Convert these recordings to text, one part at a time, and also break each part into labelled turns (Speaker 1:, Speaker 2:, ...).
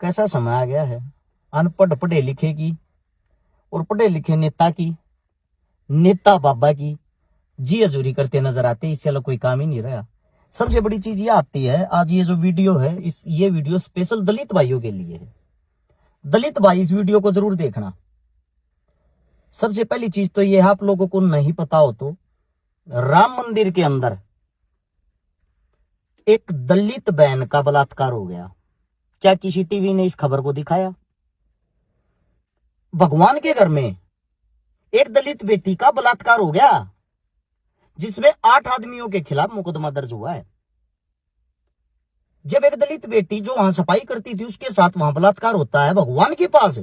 Speaker 1: कैसा समय आ गया है अनपढ़ पढ़े लिखे की और पढ़े लिखे नेता की, नेता बाबा की जी हजूरी करते नजर आते। इससे अलग कोई काम ही नहीं रहा। सबसे बड़ी चीज ये आती है, आज ये जो वीडियो है, ये वीडियो स्पेशल दलित भाइयों के लिए है। दलित भाई इस वीडियो को जरूर देखना। सबसे पहली चीज तो ये है, आप लोगों को नहीं पता हो तो राम मंदिर के अंदर एक दलित बहन का बलात्कार हो गया। क्या किसी टीवी ने इस खबर को दिखाया? भगवान के घर में एक दलित बेटी का बलात्कार हो गया, जिसमें 8 आदमियों के खिलाफ मुकदमा दर्ज हुआ है। जब एक दलित बेटी जो वहां सफाई करती थी उसके साथ वहां बलात्कार होता है भगवान के पास,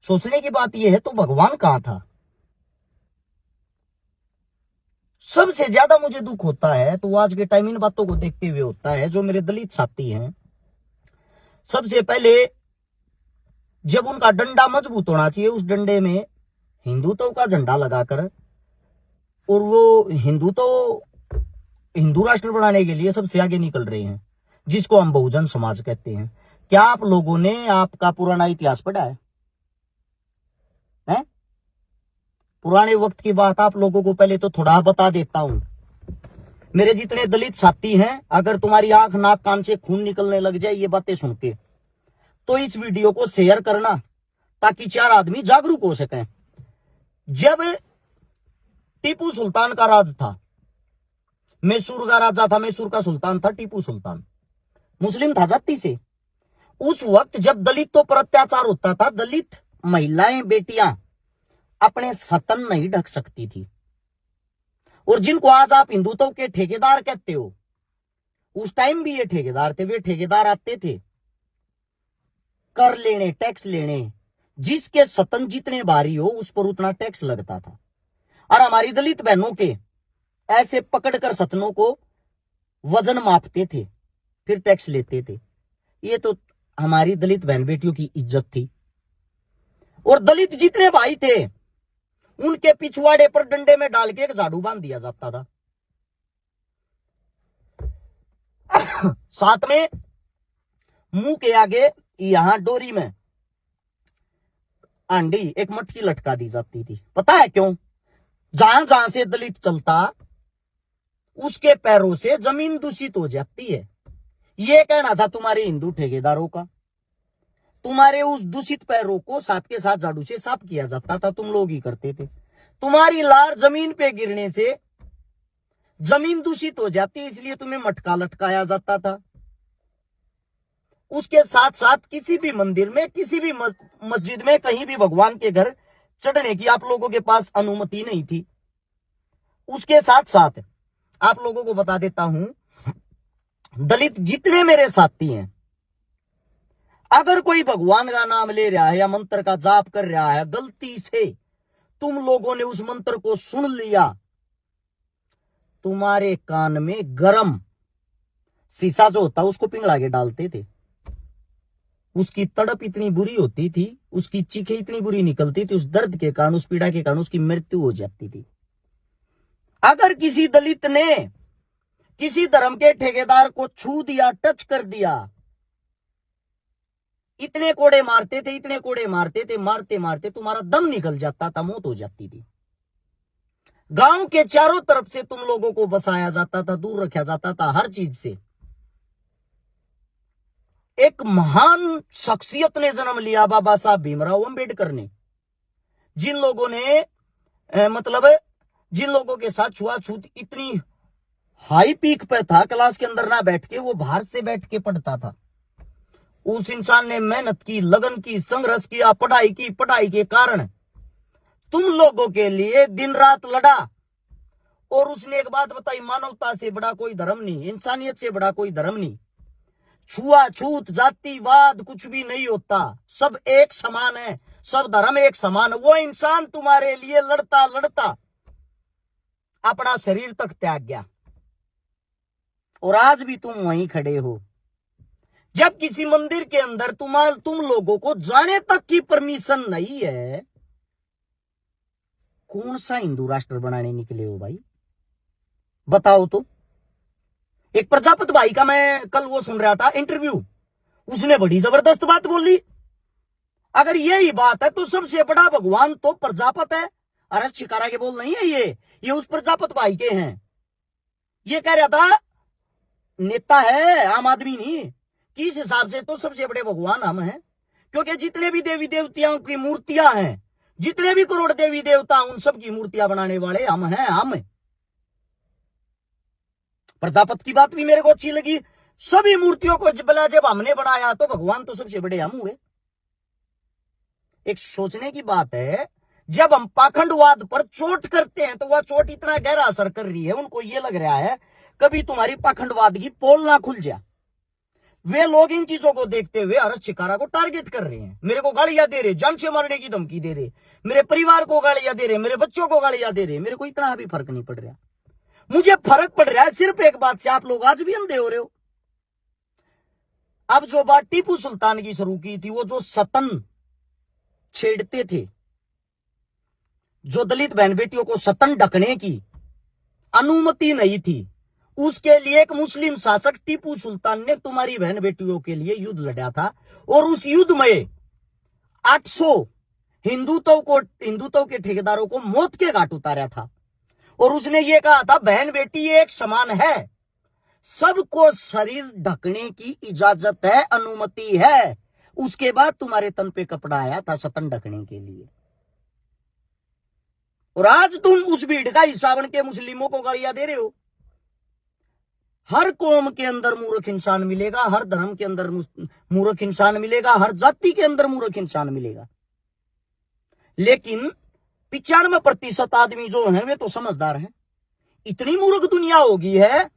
Speaker 1: सोचने की बात यह है तो भगवान कहां था? सबसे ज्यादा मुझे दुख होता है तो आज के टाइम इन बातों को देखते हुए होता है, जो मेरे दलित साथी हैं। सबसे पहले जब उनका डंडा मजबूत होना चाहिए, उस डंडे में हिंदुत्व का झंडा लगाकर, और वो हिंदू राष्ट्र बनाने के लिए सबसे आगे निकल रहे हैं, जिसको हम बहुजन समाज कहते हैं। क्या आप लोगों ने आपका पुराना इतिहास पढ़ा है? पुराने वक्त की बात आप लोगों को पहले तो थोड़ा बता देता हूं। मेरे जितने दलित साथी हैं, अगर तुम्हारी आंख नाक कान से खून निकलने लग जाए ये बातें सुन के, तो इस वीडियो को शेयर करना ताकि 4 आदमी जागरूक हो सकें। जब टीपू सुल्तान का राज था, मैसूर का राजा था, मैसूर का सुल्तान था टीपू सुल्तान, मुस्लिम था जाति से। उस वक्त जब दलितों पर अत्याचार होता था, दलित महिलाएं बेटियां अपने सतन नहीं ढक सकती थी। और जिनको आज आप हिंदुत्व के ठेकेदार कहते हो, उस टाइम भी ये ठेकेदार थे। वे ठेकेदार आते थे कर लेने, टैक्स लेने, जिसके सतन जितने भारी हो उस पर उतना टैक्स लगता था। और हमारी दलित बहनों के ऐसे पकड़कर सतनों को वजन मापते थे, फिर टैक्स लेते थे। ये तो हमारी दलित बहन बेटियों की इज्जत थी। और दलित जितने भाई थे उनके पिछवाड़े पर डंडे में डाल के एक झाड़ू बांध दिया जाता था। साथ में मुंह के आगे यहां डोरी में आंडी एक मटकी लटका दी जाती थी। पता है क्यों? जहां जहां से दलित चलता उसके पैरों से जमीन दूषित हो जाती है। यह कहना था तुम्हारे हिंदू ठेकेदारों का। तुम्हारे उस दूषित पैरों को साथ के साथ झाड़ू से साफ किया जाता था, तुम लोग ही करते थे। तुम्हारी लार जमीन पे गिरने से जमीन दूषित हो जाती, इसलिए तुम्हें मटका लटकाया जाता था। उसके साथ साथ किसी भी मंदिर में, किसी भी मस्जिद में, कहीं भी भगवान के घर चढ़ने की आप लोगों के पास अनुमति नहीं थी। उसके साथ साथ आप लोगों को बता देता हूं, दलित जितने मेरे साथी हैं, अगर कोई भगवान का नाम ले रहा है या मंत्र का जाप कर रहा है, गलती से तुम लोगों ने उस मंत्र को सुन लिया, तुम्हारे कान में गरम शीशा जो होता उसको पिघला के डालते थे। उसकी तड़प इतनी बुरी होती थी, उसकी चीखें इतनी बुरी निकलती थी, उस दर्द के कारण, उस पीड़ा के कारण उसकी मृत्यु हो जाती थी। अगर किसी दलित ने किसी धर्म के ठेकेदार को छू दिया, टच कर दिया, इतने कोड़े मारते थे, इतने कोड़े मारते थे, मारते मारते तुम्हारा दम निकल जाता था, मौत हो जाती थी। गांव के चारों तरफ से तुम लोगों को बसाया जाता था, दूर रखा जाता था हर चीज से। एक महान शख्सियत ने जन्म लिया, बाबा साहब भीमराव अंबेडकर ने। जिन लोगों ने जिन लोगों के साथ छुआछूत इतनी हाई पीक पे था, क्लास के अंदर ना बैठ के वो बाहर से बैठ के पढ़ता था। उस इंसान ने मेहनत की, लगन की, संघर्ष किया, पढ़ाई की। पढ़ाई के कारण तुम लोगों के लिए दिन रात लड़ा। और उसने एक बात बताई, मानवता से बड़ा कोई धर्म नहीं, इंसानियत से बड़ा कोई धर्म नहीं, छुआछूत, जातिवाद कुछ भी नहीं होता, सब एक समान है, सब धर्म एक समान। वो इंसान तुम्हारे लिए लड़ता लड़ता अपना शरीर तक त्याग गया, और आज भी तुम वहीं खड़े हो। जब किसी मंदिर के अंदर तुम लोगों को जाने तक की परमिशन नहीं है, कौन सा हिंदू राष्ट्र बनाने निकले हो भाई? बताओ तो। एक प्रजापत भाई का मैं कल वो सुन रहा था इंटरव्यू, उसने बड़ी जबरदस्त बात बोली। अगर यही बात है तो सबसे बड़ा भगवान तो प्रजापत है। अरे शिकारा के बोल नहीं है ये उस प्रजापत भाई के हैं। ये कह रहा था नेता है आम आदमी नहीं, कि इस हिसाब से तो सबसे बड़े भगवान हम हैं, क्योंकि जितने भी देवी देवताओं की मूर्तियां हैं, जितने भी करोड़ देवी देवता उन सब की मूर्तियां बनाने वाले हम हैं। हम प्रजापत की बात भी मेरे को अच्छी लगी। सभी मूर्तियों को जब हमने बनाया तो भगवान तो सबसे बड़े हम हुए। एक सोचने की बात है, जब हम पाखंडवाद पर चोट करते हैं तो वह चोट इतना गहरा असर कर रही है, उनको यह लग रहा है कभी तुम्हारी पाखंडवाद की पोल ना खुल जाए। वे लोग इन चीजों को देखते हुए हर्ष शिकारा को टारगेट कर रहे हैं, मेरे को गालियां दे रहे, जान से मारने की धमकी दे रहे, मेरे परिवार को गालियां दे रहे, मेरे बच्चों को गालियां दे रहे। मेरे को इतना भी फर्क नहीं पड़ रहा। मुझे फर्क पड़ रहा है सिर्फ एक बात से, आप लोग आज भी अंधे हो रहे हो। अब जो बात टीपू सुल्तान की शुरू की थी, वो जो सतन छेड़ते थे, जो दलित बहन बेटियों को सतन ढकने की अनुमति नहीं थी, उसके लिए एक मुस्लिम शासक टीपू सुल्तान ने तुम्हारी बहन बेटियों के लिए युद्ध लड़ा था। और उस युद्ध में 800 हिंदुत्व के ठेकेदारों को मौत के घाट उतारा था। और उसने ये कहा था बहन बेटी एक समान है, सबको शरीर ढकने की इजाजत है, अनुमति है। उसके बाद तुम्हारे तन पे कपड़ा आया था सतन ढकने के लिए। और आज तुम उस भीड़ का हिस्सा बन के मुस्लिमों को गालियां दे रहे हो। हर कौम के अंदर मूर्ख इंसान मिलेगा, हर धर्म के अंदर मूर्ख इंसान मिलेगा, हर जाति के अंदर मूर्ख इंसान मिलेगा, लेकिन 95% आदमी जो हैं वे तो समझदार हैं। इतनी मूर्ख दुनिया होगी है,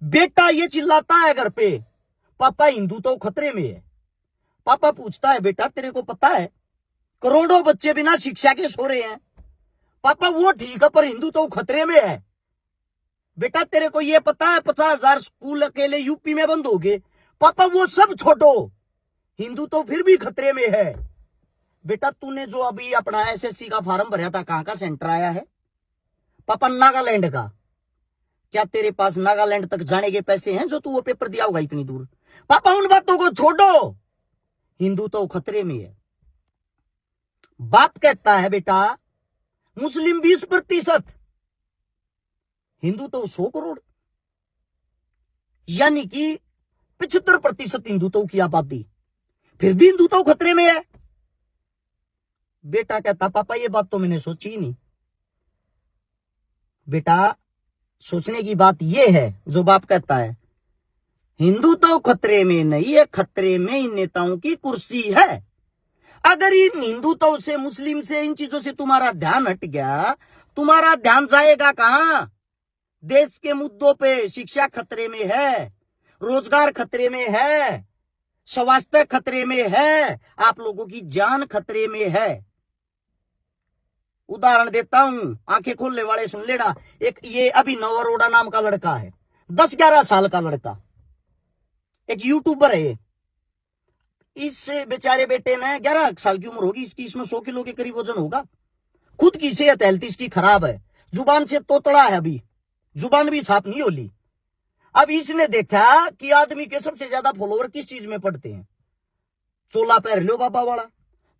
Speaker 1: बेटा ये चिल्लाता है घर पे पापा हिंदू तो खतरे में है। पापा पूछता है बेटा तेरे को पता है करोड़ों बच्चे बिना शिक्षा के सो रहे हैं। पापा वो ठीक है पर हिंदू तो खतरे में है। बेटा तेरे को ये पता है 50,000 स्कूल अकेले यूपी में बंद हो गए। पापा वो सब छोड़ो, हिंदू तो फिर भी खतरे में है। बेटा तूने जो अभी अपना एसएससी का फॉर्म भरा था कहां का सेंटर आया है? पापा नागालैंड का। क्या तेरे पास नागालैंड तक जाने के पैसे हैं जो तू वो पेपर दिया होगा इतनी दूर? पापा उन बातों को छोड़ो, हिंदू तो खतरे में है। बाप कहता है बेटा मुस्लिम 20%, हिंदू तो 100 करोड़, यानी कि 75% हिंदुत्व की आबादी, फिर भी हिंदुत्व खतरे में है। बेटा कहता पापा ये बात तो मैंने सोची ही नहीं। बेटा सोचने की बात यह है जो बाप कहता है हिंदुत्व खतरे में नहीं है, खतरे में इन नेताओं की कुर्सी है। अगर इन हिंदुत्व से मुस्लिम से इन चीजों से तुम्हारा ध्यान हट गया, तुम्हारा ध्यान जाएगा कहां? देश के मुद्दों पे। शिक्षा खतरे में है, रोजगार खतरे में है, स्वास्थ्य खतरे में है, आप लोगों की जान खतरे में है। उदाहरण देता हूं, आंखें खोलने वाले सुन लेना। एक ये अभी नव अरोड़ा नाम का लड़का है, 10-11 साल का लड़का, एक यूट्यूबर है। इस बेचारे बेटे ने 11 साल की उम्र होगी इसकी, इसमें 100 किलो के करीब वजन होगा। खुद की सेहत हेल्थ इसकी खराब है, जुबान से तोतड़ा है, अभी जुबान भी साफ नहीं होली। अब इसने देखा कि आदमी के सबसे ज्यादा फॉलोवर किस चीज में पड़ते हैं, चोला पैर लो बाबा वाला।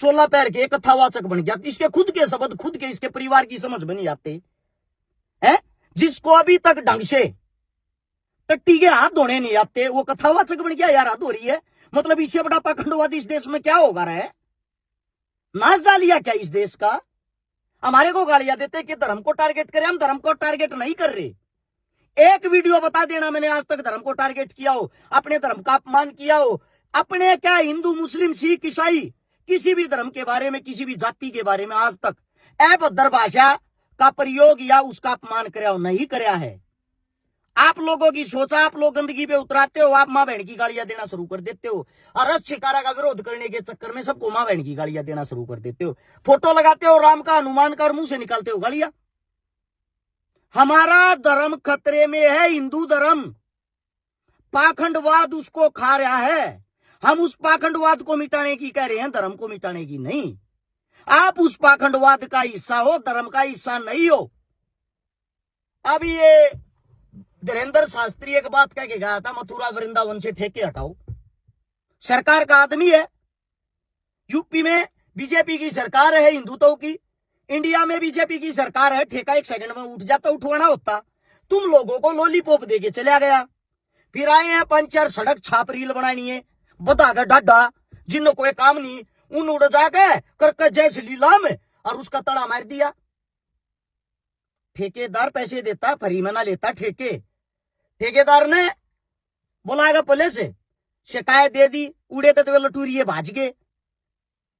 Speaker 1: चोला पैर के कथावाचक बन गया। इसके खुद के शब्द, खुद के इसके परिवार की समझ बनी जाते हैं। जिसको अभी तक ढंग से टट्टी के हाथ धोने नहीं आते वो कथावाचक बन गया। यार हाथ हो रही है, मतलब इससे बड़ा पाखंडवाद इस देश में क्या होगा रहा है? नाच डालिया क्या इस देश का? हमारे को गालियां देते कि धर्म को टारगेट करें, हम धर्म को टारगेट नहीं कर रहे। एक वीडियो बता देना मैंने आज तक धर्म को टारगेट किया हो, अपने धर्म का अपमान किया हो। अपने क्या हिंदू मुस्लिम सिख ईसाई किसी भी धर्म के बारे में, किसी भी जाति के बारे में आज तक अभद्र भाषा का प्रयोग या उसका अपमान कराया हो? नहीं कराया है। आप लोगों की सोचा, आप लोग गंदगी पे उतराते हो, आप मां बहन की गालियां देना शुरू कर देते हो। अरस शिकारा का विरोध करने के चक्कर में सबको मां बहन की गालियां देना शुरू कर देते हो। फोटो लगाते हो राम का, हनुमान का, और मुंह से निकालते हो गालियां। हमारा धर्म खतरे में है, हिंदू धर्म। पाखंडवाद उसको खा रहा है। हम उस पाखंडवाद को मिटाने की कह रहे हैं, धर्म को मिटाने की नहीं। आप उस पाखंडवाद का हिस्सा हो, धर्म का हिस्सा नहीं हो। अब ये धीरेन्द्र शास्त्री एक बात कह के गया था, मथुरा वृंदावन से ठेके हटाओ। सरकार का आदमी है। यूपी में बीजेपी की सरकार है हिंदुत्व की, इंडिया में बीजेपी की सरकार है, ठेका एक सेकंड में उठ जाता, उठवाना होता। तुम लोगों को लॉलीपॉप देके चला गया। फिर आए हैं 5-4 सड़क छाप रील बनानी है, बता कर डाडा जिन्हों कोई काम नहीं, उन उड़ जाके करके जैसे लीला में और उसका तड़ा मार दिया। ठेकेदार पैसे देता, फ्री में ना लेता ठेके। ठेकेदार ने बुलाएगा पुलिस, शिकायत दे दी, उड़े तो वे लटूरिये भाज गए।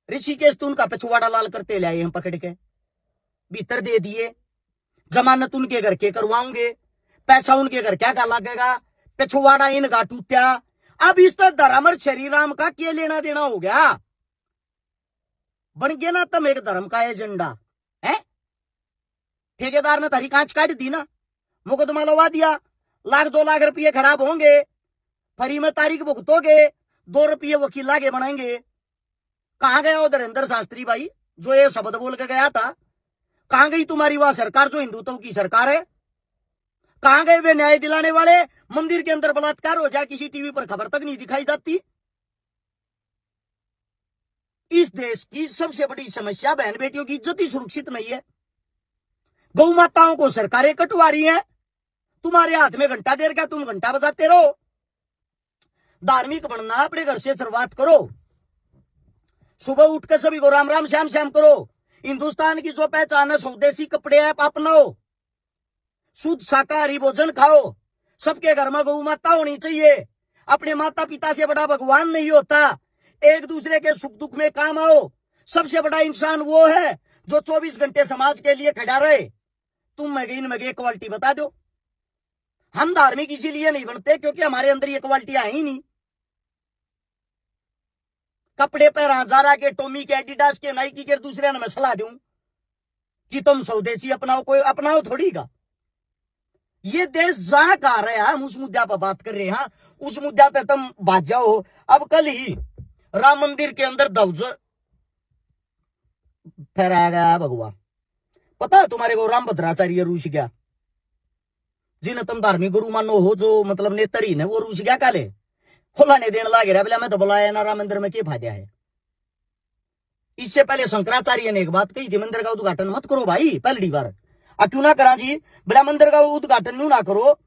Speaker 1: ऋषिकेश तो उनका पिछवाड़ा लाल करते लाए हम पकड़ के, भीतर दे दिए। जमानत उनके घर के करवाऊंगे, पैसा उनके घर क्या लगेगा, पिछवाड़ा इनका टूटा। अब इस तो धर्म श्री राम का क्या लेना देना हो गया? बन गया ना तुम एक धर्म का एजेंडा है। ठेकेदार ने तारी कांच काट दी ना, मुकदमा लगा दिया, 1-2 लाख रुपये खराब होंगे, फरी में तारीख भुगतोगे, 2 रुपये वकील लागे बनाएंगे। कहां गया वो धीरेन्द्र शास्त्री भाई जो ये शब्द बोल के गया था? कहां गई तुम्हारी वह सरकार जो हिंदुत्व की सरकार है? कहां गए वे न्याय दिलाने वाले? मंदिर के अंदर बलात्कार हो जाए किसी टीवी पर खबर तक नहीं दिखाई जाती। इस देश की सबसे बड़ी समस्या बहन बेटियों की इज्जत ही सुरक्षित नहीं है। गौ माताओं को सरकारें कटवा रही हैं, तुम्हारे हाथ में घंटा देर क्या तुम घंटा बजाते रहो। धार्मिक बनना अपने घर से शुरुआत करो, सुबह उठकर सभी को राम राम श्याम श्याम करो। हिंदुस्तान की जो पहचान है स्वदेशी कपड़े आप अपनाओ, शुद्ध शाकाहारी भोजन खाओ, सबके घर में गौ माता होनी चाहिए। अपने माता पिता से बड़ा भगवान नहीं होता, एक दूसरे के सुख दुख में काम आओ। सबसे बड़ा इंसान वो है जो 24 घंटे समाज के लिए खड़ा रहे। तुम में इन में क्वालिटी बता दो। हम धार्मिक इसीलिए नहीं बनते क्योंकि हमारे अंदर ये क्वालिटियां है ही नहीं। कपड़े पर हजारा के, टोमी के, एडिडास के, नाइकी के, दूसरे ने मैं सलाह दूं कि तुम स्वदेशी अपनाओ, कोई अपनाओ थोड़ी का। ये देश जहां कहा रहे हैं, हम उस मुद्दा पर बात कर रहे हैं, उस मुद्दा पे तुम बात जाओ। अब कल ही राम मंदिर के अंदर ध्वज फहराया गया भगवान। पता है तुम्हारे को राम भद्राचार्य रूस गया, जिन्हें तुम धार्मिक गुरु मानो हो, जो मतलब नेतरीन है, वो रूस गया काले खुलाने देने लगे रहा। बोला मैं तो बुलाया ना राम मंदिर में क्या फायदा है। इससे पहले शंकराचार्य ने एक बात कही थी, मंदिर का उद्घाटन मत करो भाई पहली बार। क्यों ना करा जी? बोला मंदिर का उद्घाटन क्यों ना करो,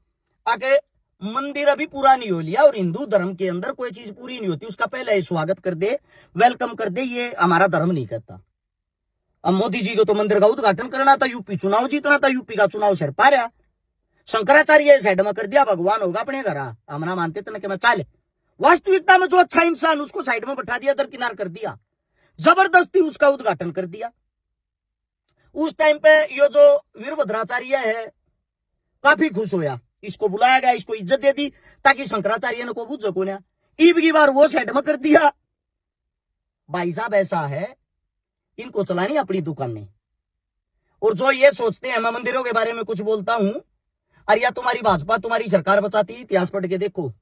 Speaker 1: आके मंदिर अभी पूरा नहीं हो लिया, और हिंदू धर्म के अंदर कोई चीज पूरी नहीं होती उसका पहले स्वागत कर दे, वेलकम कर दे, ये हमारा धर्म नहीं करता। अब मोदी जी को तो मंदिर का उद्घाटन करना था, यूपी चुनाव जीतना था, यूपी का चुनाव सिर पा रहा। शंकराचार्य साइड में कर दिया, भगवान होगा अपने घर, हम ना मानते थे ना कि मैं चाल। वास्तविकता में जो अच्छा इंसान उसको साइड में बैठा दिया, दरकिनार कर दिया, जबरदस्ती उसका उद्घाटन कर दिया। उस टाइम पे ये जो वीरभद्राचार्य है काफी खुश होया, इसको बुलाया गया, इसको इज्जत दे दी ताकि शंकराचार्य ने को बुझ सको ना। ईब की बार वो साइड में कर दिया। भाई साहब ऐसा है, इनको चलानी अपनी दुकानें। और जो ये सोचते हैं मैं मंदिरों के बारे में कुछ बोलता हूं, अरे या तुम्हारी भाजपा तुम्हारी सरकार बचाती, इतिहास पढ़ के देखो।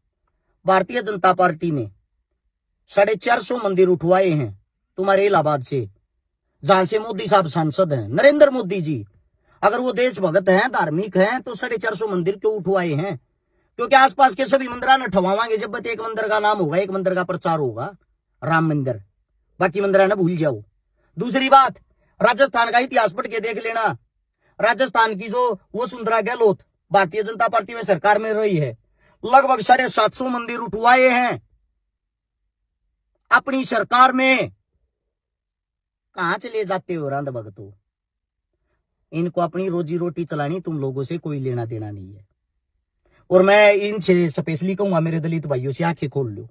Speaker 1: भारतीय जनता पार्टी ने 450 मंदिर उठवाए हैं तुम्हारे इलाहाबाद से, जहां से मोदी साहब सांसद हैं, नरेंद्र मोदी जी। अगर वो देशभक्त हैं, धार्मिक हैं, तो 450 मंदिर क्यों उठवाए हैं? क्योंकि आसपास के सभी मंदिर न ठवावांगे जब एक मंदिर का नाम होगा, एक मंदिर का प्रचार होगा, राम मंदिर, बाकी मंदिर न भूल जाओ। दूसरी बात, राजस्थान का इतिहास पढ़ के देख लेना। राजस्थान की जो वसुंधरा गहलोत भारतीय जनता पार्टी में सरकार में रही है, लगभग 750 मंदिर उठवाए हैं अपनी सरकार में। कहां चले जाते हो रांध भगतो? इनको अपनी रोजी रोटी चलानी, तुम लोगों से कोई लेना देना नहीं है। और मैं इनसे स्पेशली कहूंगा, मेरे दलित भाइयों से आंखें खोल लो।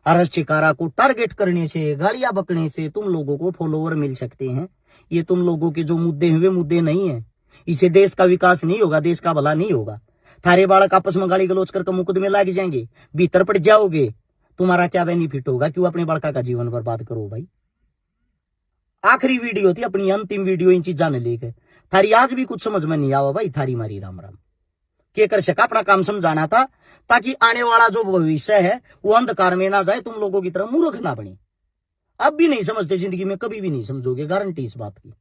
Speaker 1: अरस चिकारा को टारगेट करने से, गालियां बकने से तुम लोगों को फॉलोवर मिल सकते हैं। ये तुम लोगों के जो मुद्दे हैं वे मुद्दे नहीं है। इससे देश का विकास नहीं होगा, देश का भला नहीं होगा। थारे बालक आपस में गाली गलोच करके मुकदमे लग जाएंगे, भीतर पड़ जाओगे, तुम्हारा क्या बेनिफिट होगा? क्यों अपने बड़का का जीवन बर्बाद करो भाई। आखिरी वीडियो थी, अपनी अंतिम वीडियो इन चीजा ने लेकर। थारी आज भी कुछ समझ में नहीं आवा भाई, थारी मारी राम राम के कर सका। अपना काम समझाना था ताकि आने वाला जो भविष्य है वो अंधकार में ना जाए, तुम लोगों की तरह मूर्ख ना बने। अब भी नहीं समझते, जिंदगी में कभी भी नहीं समझोगे, गारंटी इस बात की।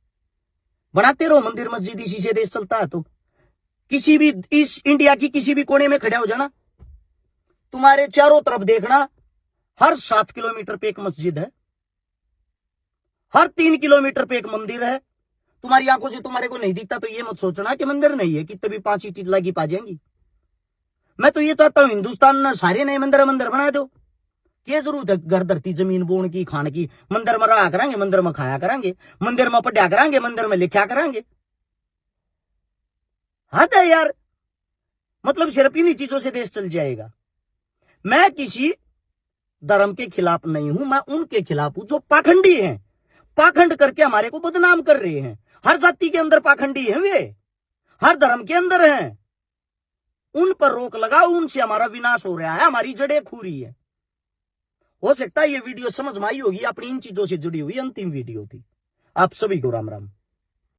Speaker 1: बनाते रहो मंदिर मस्जिद, इसी से देश चलता है। तो किसी भी इस इंडिया की किसी भी कोने में खड़ा हो जाना, तुम्हारे चारों तरफ देखना हर 7 किलोमीटर पे एक मस्जिद है, हर 3 किलोमीटर पे एक मंदिर है। तुम्हारी आंखों से तुम्हारे को नहीं दिखता तो ये मत सोचना कि मंदिर नहीं है, कितने भी 5 ईंट लगी पा जाएंगी। मैं तो ये चाहता हूं हिंदुस्तान में सारे नए मंदिर बना दो। क्या जरूरत है घर धरती जमीन बोन की खान की? मंदिर में रहा करांगे, मंदिर में खाया करांगे, मंदिर में पढ़ा करांगे, मंदिर में लिखा करांगे। हद है यार, मतलब सिर्फ इन्हीं चीजों से देश चल जाएगा। मैं किसी धर्म के खिलाफ नहीं हूं, मैं उनके खिलाफ हूं जो पाखंडी हैं, पाखंड करके हमारे को बदनाम कर रहे हैं। हर जाति के अंदर पाखंडी हैं वे, हर धर्म के अंदर हैं। उन पर रोक लगाओ, उनसे हमारा विनाश हो रहा है, हमारी जड़ें खू रही है। हो सकता है ये वीडियो समझ में आई होगी, अपनी इन चीजों से जुड़ी हुई अंतिम वीडियो थी। आप सभी को राम राम।